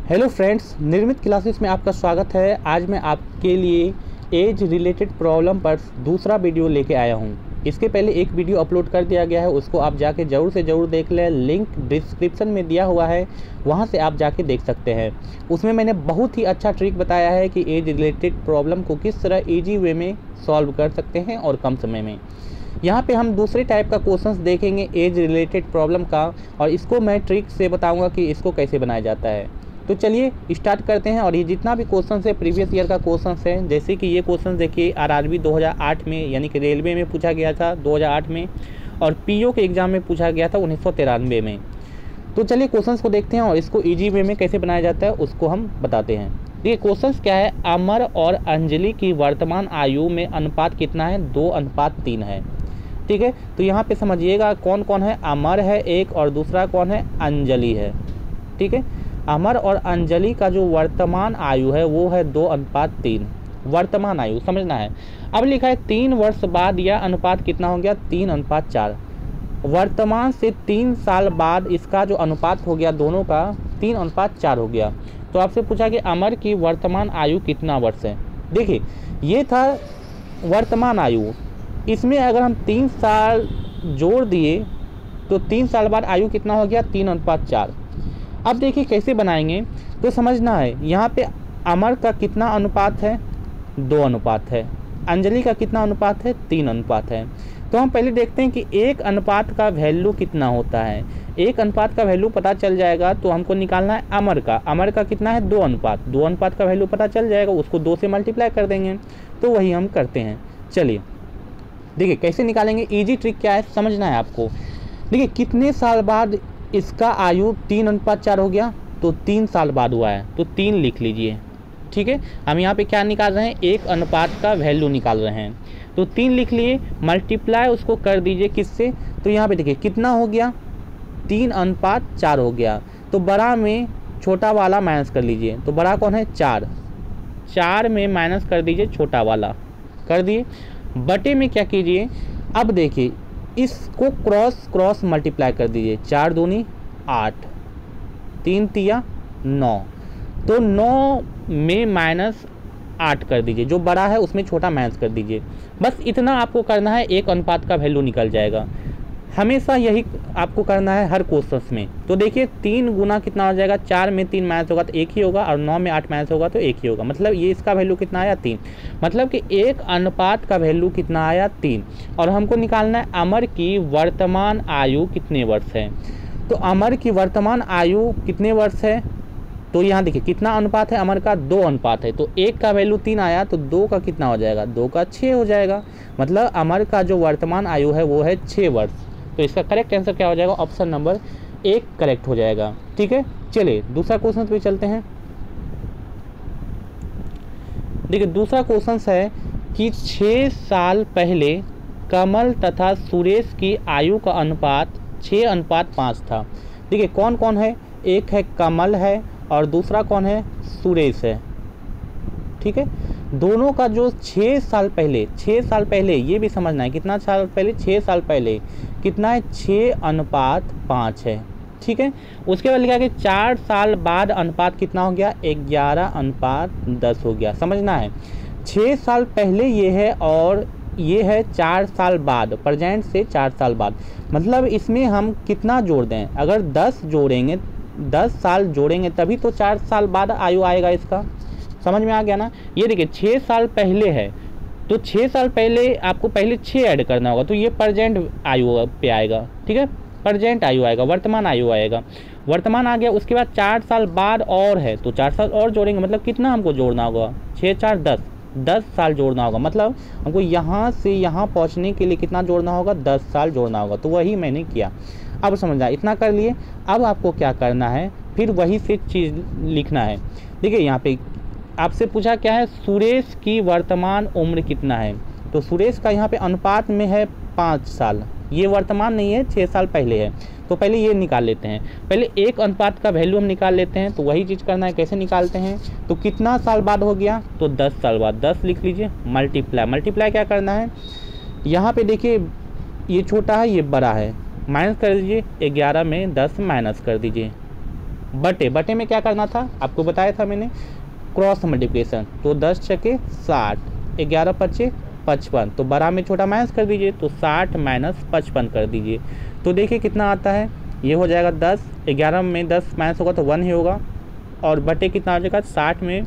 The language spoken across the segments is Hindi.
हेलो फ्रेंड्स, निर्मित क्लासेस में आपका स्वागत है। आज मैं आपके लिए एज रिलेटेड प्रॉब्लम पर दूसरा वीडियो लेके आया हूं। इसके पहले एक वीडियो अपलोड कर दिया गया है, उसको आप जाके ज़रूर से ज़रूर देख लें। लिंक डिस्क्रिप्शन में दिया हुआ है, वहां से आप जाके देख सकते हैं। उसमें मैंने बहुत ही अच्छा ट्रिक बताया है कि एज रिलेटेड प्रॉब्लम को किस तरह ईजी वे में सॉल्व कर सकते हैं और कम समय में। यहाँ पे हम दूसरे टाइप का क्वेश्चंस देखेंगे एज रिलेटेड प्रॉब्लम का, और इसको मैं ट्रिक से बताऊँगा कि इसको कैसे बनाया जाता है। तो चलिए स्टार्ट करते हैं। और ये जितना भी क्वेश्चन है प्रीवियस ईयर का क्वेश्चन है, जैसे कि ये क्वेश्चन देखिए आरआरबी 2008 में यानी कि रेलवे में पूछा गया था 2008 में, और पीओ के एग्ज़ाम में पूछा गया था 1993 में। तो चलिए क्वेश्चंस को देखते हैं और इसको इजी वे में कैसे बनाया जाता है उसको हम बताते हैं। देखिए क्वेश्चंस क्या है, अमर और अंजलि की वर्तमान आयु में अनुपात कितना है? 2:3 है। ठीक है, तो यहाँ पे समझिएगा कौन कौन है। अमर है एक, और दूसरा कौन है? अंजलि है। ठीक है, अमर और अंजलि का जो वर्तमान आयु है वो है 2:3। वर्तमान आयु समझना है। अब लिखा है 3 वर्ष बाद यह अनुपात कितना हो गया? 3:4। वर्तमान से 3 साल बाद इसका जो अनुपात हो गया दोनों का 3:4 हो गया। तो आपसे पूछा कि अमर की वर्तमान आयु कितना वर्ष है। देखिए ये था वर्तमान आयु, इसमें अगर हम 3 साल जोड़ दिए तो 3 साल बाद आयु कितना हो गया? 3:4। अब देखिए कैसे बनाएंगे, तो समझना है। यहाँ पे अमर का कितना अनुपात है? 2 अनुपात है। अंजलि का कितना अनुपात है? 3 अनुपात है। तो हम पहले देखते हैं कि एक अनुपात का वैल्यू कितना होता है। एक अनुपात का वैल्यू पता चल जाएगा तो हमको निकालना है अमर का। अमर का कितना है? 2 अनुपात। 2 अनुपात का वैल्यू पता चल जाएगा, उसको 2 से मल्टीप्लाई कर देंगे। तो वही हम करते हैं। चलिए देखिए कैसे निकालेंगे। ईजी ट्रिक क्या है समझना है आपको। देखिए कितने साल बाद इसका आयु 3:4 हो गया? तो 3 साल बाद हुआ है, तो 3 लिख लीजिए। ठीक है, हम यहाँ पे क्या निकाल रहे हैं? एक अनुपात का वैल्यू निकाल रहे हैं। तो 3 लिख लिए, मल्टीप्लाई उसको कर दीजिए किससे? तो यहाँ पे देखिए कितना हो गया? 3:4 हो गया। तो बड़ा में छोटा वाला माइनस कर लीजिए। तो बड़ा कौन है? 4। 4 में माइनस कर दीजिए छोटा वाला, कर दिए। बटे में क्या कीजिए, अब देखिए इसको क्रॉस मल्टीप्लाई कर दीजिए। 4 दूनी 8, 3 तिया 9। तो 9 में -8 कर दीजिए, जो बड़ा है उसमें छोटा माइनस कर दीजिए। बस इतना आपको करना है, एक अनुपात का वैल्यू निकल जाएगा। हमेशा यही आपको करना है हर क्वेश्चन में। तो देखिए 3 गुना कितना हो जाएगा? 4 में 3 माइनस होगा तो 1 ही होगा, और 9 में 8 माइनस होगा तो 1 ही होगा। मतलब ये इसका वैल्यू कितना आया? 3। मतलब कि एक अनुपात का वैल्यू कितना आया? 3। और हमको निकालना है अमर की वर्तमान आयु कितने वर्ष है। तो अमर की वर्तमान आयु कितने वर्ष है? तो यहाँ देखिए कितना अनुपात है अमर का? 2 अनुपात है। तो 1 का वैल्यू 3 आया तो 2 का कितना हो जाएगा? 2 का 6 हो जाएगा। मतलब अमर का जो वर्तमान आयु है वो है 6 वर्ष। तो इसका करेक्ट आंसर क्या हो जाएगा? ऑप्शन नंबर 1 करेक्ट हो जाएगा। ठीक है, चलिए दूसरा क्वेश्चन पे चलते हैं। देखिए दूसरा क्वेश्चन है कि 6 साल पहले कमल तथा सुरेश की आयु का अनुपात 6:5 था। देखिए कौन कौन है? एक है कमल है और दूसरा कौन है? सुरेश है। ठीक है, दोनों का जो 6 साल पहले ये भी समझना है। कितना साल पहले? 6 साल पहले कितना है? 6:5 है। ठीक है, उसके बाद लिखा कि 4 साल बाद अनुपात कितना हो गया? 11:10 हो गया। समझना है 6 साल पहले ये है और ये है 4 साल बाद, प्रेजेंट से 4 साल बाद। मतलब इसमें हम कितना जोड़ दें? अगर 10 जोड़ेंगे, 10 साल जोड़ेंगे तभी तो 4 साल बाद आयु आएगा इसका। समझ में आ गया ना? ये देखिए 6 साल पहले है, तो 6 साल पहले आपको पहले 6 ऐड करना होगा, तो ये प्रेजेंट आयु पे आएगा। ठीक है, प्रेजेंट आयु आएगा, वर्तमान आयु आएगा। वर्तमान आ गया, उसके बाद 4 साल बाद और है तो 4 साल और जोड़ेंगे। मतलब कितना हमको जोड़ना होगा? 6 4 10, 10 साल जोड़ना होगा। मतलब हमको यहाँ से यहाँ पहुँचने के लिए कितना जोड़ना होगा? 10 साल जोड़ना होगा। तो वही मैंने किया। अब समझना, इतना कर लिए। अब आपको क्या करना है? फिर वही से चीज़ लिखना है। देखिए यहाँ पे आपसे पूछा क्या है? सुरेश की वर्तमान उम्र कितना है। तो सुरेश का यहाँ पे अनुपात में है 5 साल। ये वर्तमान नहीं है, 6 साल पहले है। तो पहले ये निकाल लेते हैं। पहले एक अनुपात का वैल्यू हम निकाल लेते हैं। तो वही चीज़ करना है। कैसे निकालते हैं? तो कितना साल बाद हो गया? तो 10 साल बाद। 10 लिख लीजिए, मल्टीप्लाई क्या करना है? यहाँ पे देखिए ये छोटा है ये बड़ा है, माइनस कर दीजिए। 11 में 10 माइनस कर दीजिए। बटे में क्या करना था, आपको बताया था मैंने, क्रॉस मल्टीप्लिकेशन। तो 10 छके 60, 11 पच्चे 55, तो बड़ा में छोटा माइनस कर दीजिए, तो 60 माइनस 55 कर दीजिए। तो देखिए कितना आता है, ये हो जाएगा 10, 11 में 10 माइनस होगा तो 1 ही होगा, और बटे कितना हो जाएगा, 60 में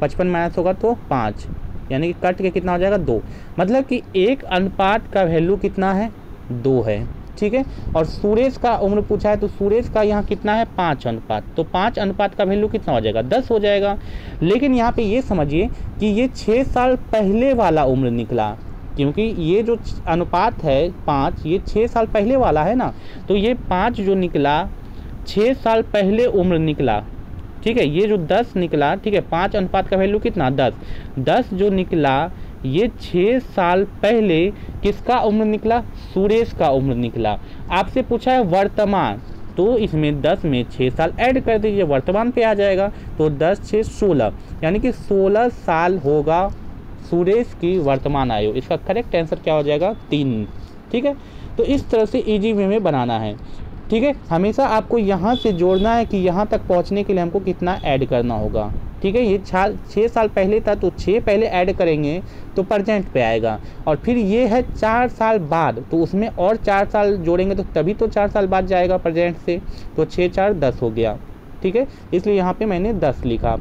55 माइनस होगा तो 5, यानी कि कट के कितना हो जाएगा 2। मतलब कि एक अनुपात का वैल्यू कितना है, 2 है, ठीक है। और सुरेश का उम्र पूछा है, तो सुरेश का यहाँ कितना है, 5 अनुपात, तो 5 अनुपात का वैल्यू कितना हो जाएगा, 10 हो जाएगा। लेकिन यहाँ पे ये समझिए कि ये 6 साल पहले वाला उम्र निकला, क्योंकि ये जो अनुपात है 5, ये 6 साल पहले वाला है ना, तो ये 5 जो निकला 6 साल पहले उम्र निकला, ठीक है। ये जो 10 निकला, ठीक है, 5 अनुपात का वैल्यू कितना, 10 जो निकला ये 6 साल पहले किसका उम्र निकला, सुरेश का उम्र निकला। आपसे पूछा है वर्तमान, तो इसमें 10 में 6 साल ऐड कर दीजिए, वर्तमान पे आ जाएगा। तो 10 6 16, यानी कि 16 साल होगा सुरेश की वर्तमान आयु। इसका करेक्ट आंसर क्या हो जाएगा, 3, ठीक है। तो इस तरह से इजी वे में बनाना है, ठीक है। हमेशा आपको यहाँ से जोड़ना है कि यहाँ तक पहुँचने के लिए हमको कितना ऐड करना होगा, ठीक है। ये 6 साल पहले था, तो 6 पहले ऐड करेंगे तो प्रेजेंट पे आएगा, और फिर ये है 4 साल बाद, तो उसमें और 4 साल जोड़ेंगे तो तभी तो 4 साल बाद जाएगा प्रेजेंट से, तो 6 4 10 हो गया, ठीक है। इसलिए यहाँ पे मैंने 10 लिखा।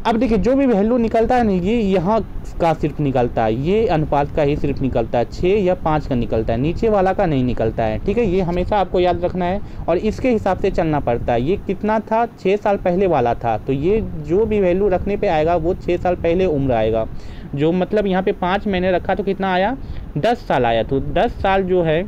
अब देखिए जो भी वैल्यू निकलता है ना, ये यहाँ का सिर्फ निकलता है, ये अनुपात का ही सिर्फ निकलता है, 6 या 5 का निकलता है, नीचे वाला का नहीं निकलता है, ठीक है। ये हमेशा आपको याद रखना है और इसके हिसाब से चलना पड़ता है। ये कितना था, 6 साल पहले वाला था, तो ये जो भी वैल्यू रखने पे आएगा वो 6 साल पहले उम्र आएगा। जो मतलब यहाँ पे 5 मैंने रखा तो कितना आया, 10 साल आया। तो 10 साल जो है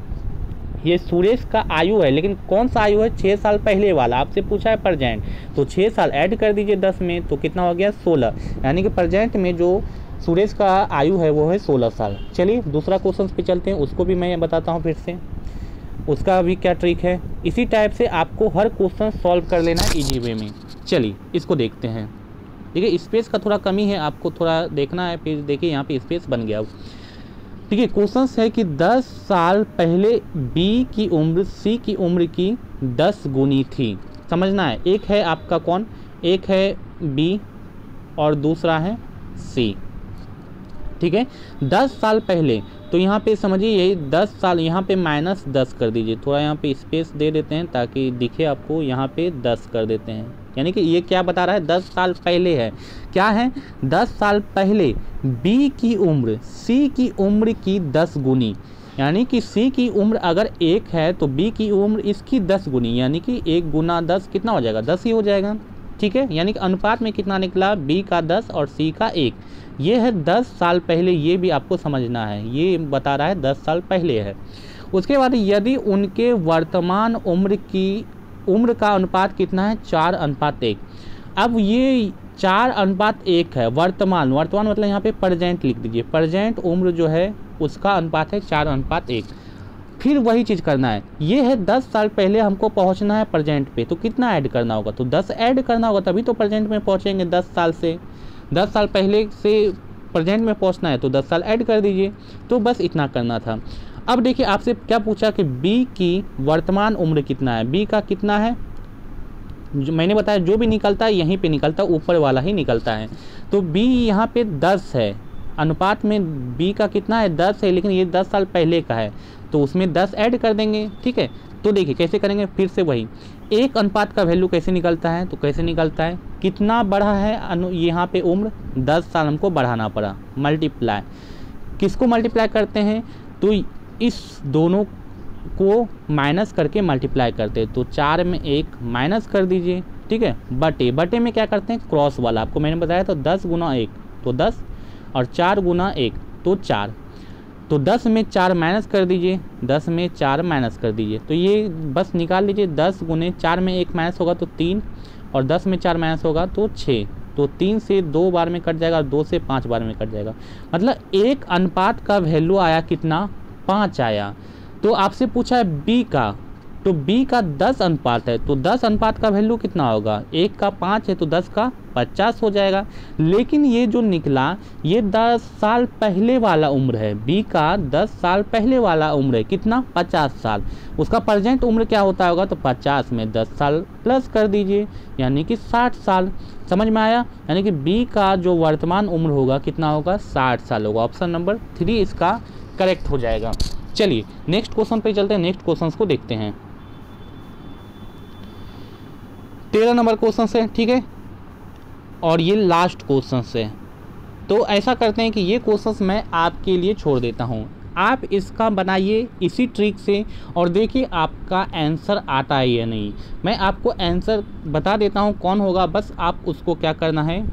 ये सुरेश का आयु है, लेकिन कौन सा आयु है, 6 साल पहले वाला। आपसे पूछा है प्रेजेंट, तो 6 साल ऐड कर दीजिए 10 में, तो कितना हो गया 16, यानी कि प्रेजेंट में जो सुरेश का आयु है वो है 16 साल। चलिए दूसरा क्वेश्चन पे चलते हैं, उसको भी मैं बताता हूँ फिर से, उसका भी क्या ट्रिक है। इसी टाइप से आपको हर क्वेश्चन सॉल्व कर लेना है ईजी वे में। चलिए इसको देखते हैं। देखिए स्पेस का थोड़ा कमी है, आपको थोड़ा देखना है, फिर देखिए यहाँ पे स्पेस बन गया। ठीक है, क्वेश्चन है कि 10 साल पहले बी की उम्र सी की उम्र की 10 गुनी थी। समझना है, एक है आपका कौन, एक है बी और दूसरा है सी। ठीक है, 10 साल पहले, तो यहाँ पे समझिए यही 10 साल, यहाँ पे -10 कर दीजिए, थोड़ा यहाँ पे स्पेस दे देते हैं ताकि दिखे आपको, यहाँ पे 10 कर देते हैं। यानी कि ये क्या बता रहा है, 10 साल पहले है, क्या है 10 साल पहले बी की उम्र सी की उम्र की 10 गुनी, यानी कि सी की उम्र अगर 1 है तो बी की उम्र इसकी 10 गुनी, यानी कि 1 गुना 10 कितना हो जाएगा, 10 ही हो जाएगा। ठीक है, यानी कि अनुपात में कितना निकला, बी का 10 और सी का 1। ये है 10 साल पहले, ये भी आपको समझना है, ये बता रहा है 10 साल पहले है। उसके बाद यदि उनके वर्तमान उम्र का अनुपात कितना है, 4:1। अब ये 4:1 है, वर्तमान मतलब यहाँ पे प्रेजेंट लिख दीजिए, प्रेजेंट उम्र जो है उसका अनुपात है 4:1। फिर वही चीज़ करना है, ये है 10 साल पहले हमको पहुँचना है प्रेजेंट पे, तो कितना ऐड करना होगा, तो 10 ऐड करना होगा, तभी तो प्रेजेंट में पहुँचेंगे। 10 साल से 10 साल पहले से प्रेजेंट में पहुँचना है तो 10 साल ऐड कर दीजिए, तो बस इतना करना था। अब देखिए आपसे क्या पूछा कि बी की वर्तमान उम्र कितना है, बी का कितना है, जो मैंने बताया जो भी निकलता है यहीं पे निकलता है, ऊपर वाला ही निकलता है। तो बी यहाँ पे 10 है, अनुपात में बी का कितना है, 10 है, लेकिन ये 10 साल पहले का है तो उसमें 10 ऐड कर देंगे। ठीक है, तो देखिए कैसे करेंगे, फिर से वही, एक अनुपात का वैल्यू कैसे निकलता है, तो कैसे निकलता है, कितना बढ़ा है यहाँ पे उम्र, 10 साल हमको बढ़ाना पड़ा, मल्टीप्लाई, किसको मल्टीप्लाई करते हैं, तो इस दोनों को माइनस करके मल्टीप्लाई करते हैं, तो 4 में 1 माइनस कर दीजिए। ठीक है, बटे में क्या करते हैं, क्रॉस वाला, आपको मैंने बताया तो 10 गुना 1 तो 10 और 4 गुना 1 तो 4, तो 10 में 4 माइनस कर दीजिए, 10 में 4 माइनस कर दीजिए, तो ये बस निकाल लीजिए, 10 गुने 4 में 1 माइनस होगा तो 3 और 10 में 4 माइनस होगा तो 6, तो 3 से 2 बार में कट जाएगा और 2 से 5 बार में कट जाएगा, मतलब एक अनुपात का वैल्यू आया कितना, 5 आया। तो आपसे पूछा है बी का, तो b का 10 अनुपात है, तो 10 अनुपात का वैल्यू कितना होगा, 1 का 5 है तो 10 का 50 हो जाएगा। लेकिन ये जो निकला ये 10 साल पहले वाला उम्र है, b का 10 साल पहले वाला उम्र है, कितना, 50 साल। उसका प्रेजेंट उम्र क्या होता होगा, तो 50 में 10 साल प्लस कर दीजिए, यानी कि 60 साल। समझ में आया, यानी कि b का जो वर्तमान उम्र होगा कितना होगा, 60 साल होगा। ऑप्शन नंबर 3 इसका करेक्ट हो जाएगा। चलिए नेक्स्ट क्वेश्चन पे चलते हैं, नेक्स्ट क्वेश्चन को देखते हैं। 13 नंबर क्वेश्चन है, ठीक है, और ये लास्ट क्वेश्चन है। तो ऐसा करते हैं कि ये क्वेश्चन मैं आपके लिए छोड़ देता हूँ, आप इसका बनाइए इसी ट्रिक से और देखिए आपका आंसर आता है या नहीं। मैं आपको आंसर बता देता हूँ कौन होगा, बस आप उसको क्या करना है,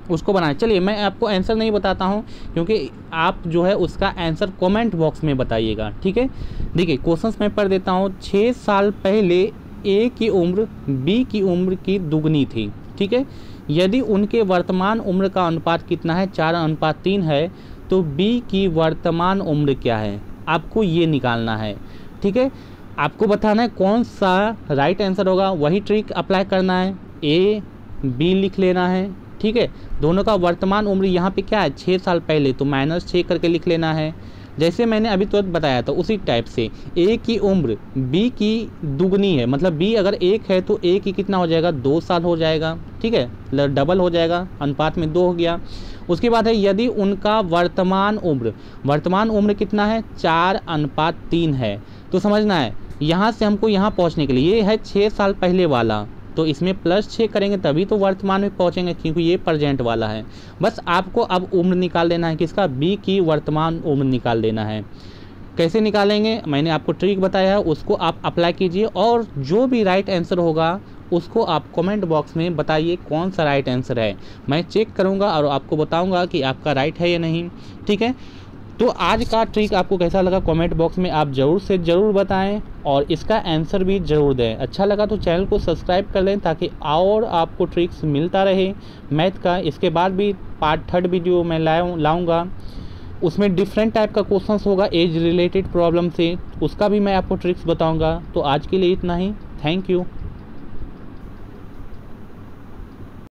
उसको बनाए। चलिए मैं आपको आंसर नहीं बताता हूँ क्योंकि आप जो है उसका आंसर कमेंट बॉक्स में बताइएगा, ठीक है। देखिए क्वेश्चन मैं पढ़ देता हूँ। 6 साल पहले ए की उम्र बी की उम्र की दुगनी थी, ठीक है। यदि उनके वर्तमान उम्र का अनुपात कितना है, 4:3 है, तो बी की वर्तमान उम्र क्या है, आपको ये निकालना है, ठीक है। आपको बताना है कौन सा राइट आंसर होगा, वही ट्रिक अप्लाई करना है, ए बी लिख लेना है, ठीक है। दोनों का वर्तमान उम्र यहाँ पे क्या है, 6 साल पहले, तो -6 करके लिख लेना है, जैसे मैंने अभी तुरंत बताया था उसी टाइप से। ए की उम्र बी की दुगनी है, मतलब बी अगर 1 है तो ए की कितना हो जाएगा, 2 साल हो जाएगा, ठीक है, डबल हो जाएगा, अनुपात में 2 हो गया। उसके बाद है यदि उनका वर्तमान उम्र कितना है, 4:3 है। तो समझना है यहाँ से हमको यहाँ पहुँचने के लिए, ये है 6 साल पहले वाला, तो इसमें +6 करेंगे तभी तो वर्तमान में पहुँचेंगे, क्योंकि ये प्रेजेंट वाला है। बस आपको अब उम्र निकाल देना है, किसका, बी की वर्तमान उम्र निकाल देना है। कैसे निकालेंगे, मैंने आपको ट्रिक बताया है, उसको आप अप्लाई कीजिए और जो भी राइट आंसर होगा उसको आप कमेंट बॉक्स में बताइए कौन सा राइट आंसर है। मैं चेक करूँगा और आपको बताऊँगा कि आपका राइट है या नहीं, ठीक है। तो आज का ट्रिक आपको कैसा लगा कमेंट बॉक्स में आप ज़रूर से ज़रूर बताएं और इसका आंसर भी ज़रूर दें। अच्छा लगा तो चैनल को सब्सक्राइब कर लें ताकि और आपको ट्रिक्स मिलता रहे मैथ का। इसके बाद भी पार्ट 3 वीडियो मैं लाऊंगा, उसमें डिफरेंट टाइप का क्वेश्चंस होगा एज रिलेटेड प्रॉब्लम से, उसका भी मैं आपको ट्रिक्स बताऊंगा। तो आज के लिए इतना ही, थैंक यू।